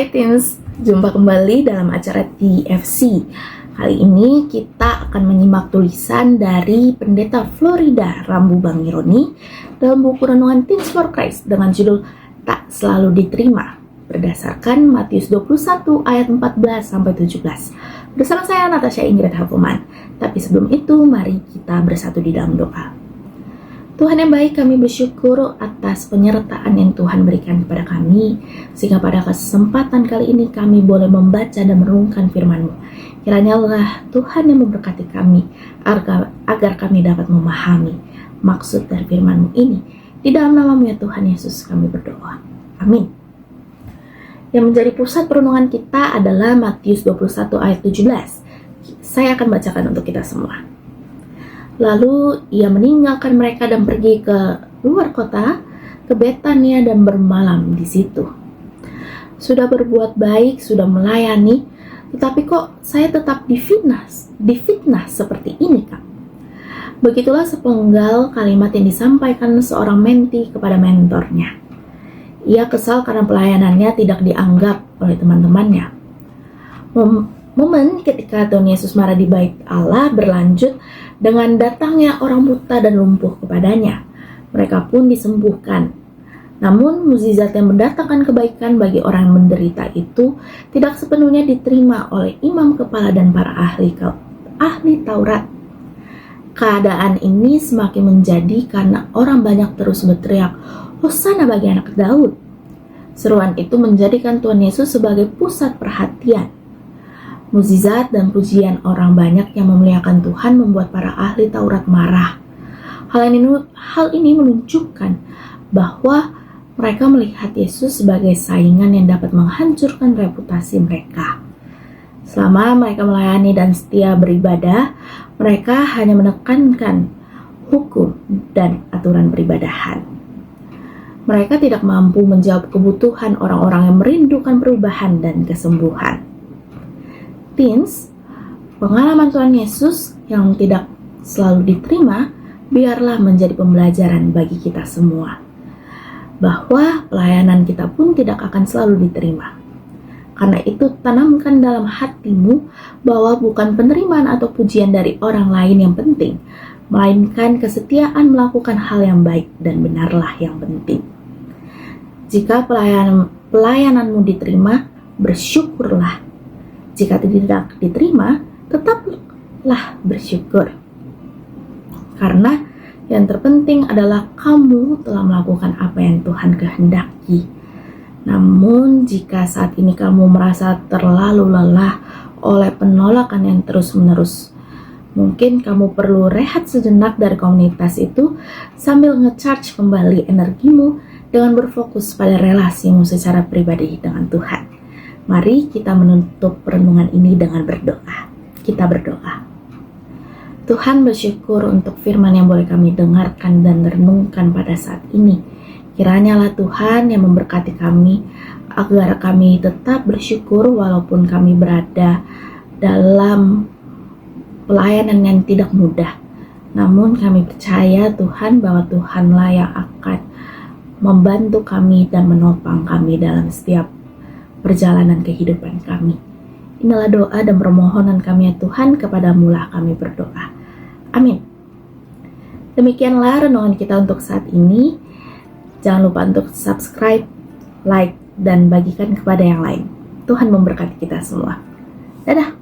Hai Teens, jumpa kembali dalam acara TFC. Kali ini kita akan menyimak tulisan dari Pendeta Florida Rambu Bangironi dalam buku renungan Teens for Christ dengan judul Tak Selalu Diterima berdasarkan Matius 21 ayat 14-17. Bersama saya Natasha Ingrid Hafuman. Tapi sebelum itu mari kita bersatu di dalam doa. Tuhan yang baik, kami bersyukur atas penyertaan yang Tuhan berikan kepada kami, sehingga pada kesempatan kali ini kami boleh membaca dan merenungkan firman-Mu. Kiranya Allah Tuhan yang memberkati kami, agar kami dapat memahami maksud dari firman-Mu ini. Di dalam nama-Mu ya Tuhan Yesus kami berdoa. Amin. Yang menjadi pusat perenungan kita adalah Matius 21 ayat 17. Saya akan bacakan untuk kita semua. Lalu ia meninggalkan mereka dan pergi ke luar kota, ke Betania dan bermalam di situ. Sudah berbuat baik, sudah melayani, tetapi kok saya tetap difitnah seperti ini, Kak? Begitulah sepenggal kalimat yang disampaikan seorang menti kepada mentornya. Ia kesal karena pelayanannya tidak dianggap oleh teman-temannya. Momen ketika Tuhan Yesus marah di bait Allah berlanjut dengan datangnya orang buta dan lumpuh kepadanya. Mereka pun disembuhkan. Namun mukjizat yang mendatangkan kebaikan bagi orang yang menderita itu tidak sepenuhnya diterima oleh imam kepala dan para ahli Taurat. Keadaan ini semakin menjadi karena orang banyak terus berteriak, "Hosana bagi anak Daud." Seruan itu menjadikan Tuhan Yesus sebagai pusat perhatian. Mukjizat dan pujian orang banyak yang memuliakan Tuhan membuat para ahli Taurat marah. Hal ini menunjukkan bahwa mereka melihat Yesus sebagai saingan yang dapat menghancurkan reputasi mereka. Selama mereka melayani dan setia beribadah, mereka hanya menekankan hukum dan aturan peribadahan. Mereka tidak mampu menjawab kebutuhan orang-orang yang merindukan perubahan dan kesembuhan. Teens, pengalaman Tuhan Yesus yang tidak selalu diterima biarlah menjadi pembelajaran bagi kita semua, bahwa pelayanan kita pun tidak akan selalu diterima. Karena itu tanamkan dalam hatimu bahwa bukan penerimaan atau pujian dari orang lain yang penting, melainkan kesetiaan melakukan hal yang baik dan benarlah yang penting. Jika pelayananmu diterima, bersyukurlah. Jika tidak diterima, tetaplah bersyukur. Karena yang terpenting adalah kamu telah melakukan apa yang Tuhan kehendaki. Namun jika saat ini kamu merasa terlalu lelah oleh penolakan yang terus-menerus, mungkin kamu perlu rehat sejenak dari komunitas itu sambil nge-charge kembali energimu dengan berfokus pada relasimu secara pribadi dengan Tuhan. Mari kita menutup perenungan ini dengan berdoa. Kita berdoa. Tuhan, bersyukur untuk firman yang boleh kami dengarkan dan renungkan pada saat ini. Kiranya lah Tuhan yang memberkati kami, agar kami tetap bersyukur walaupun kami berada dalam pelayanan yang tidak mudah. Namun kami percaya Tuhan bahwa Tuhanlah yang akan membantu kami dan menopang kami dalam setiap perjalanan kehidupan kami. Inilah doa dan permohonan kami ya Tuhan, kepadamu lah kami berdoa. Amin. Demikianlah renungan kita untuk saat ini. Jangan lupa untuk subscribe, like, dan bagikan kepada yang lain. Tuhan memberkati kita semua. Dadah.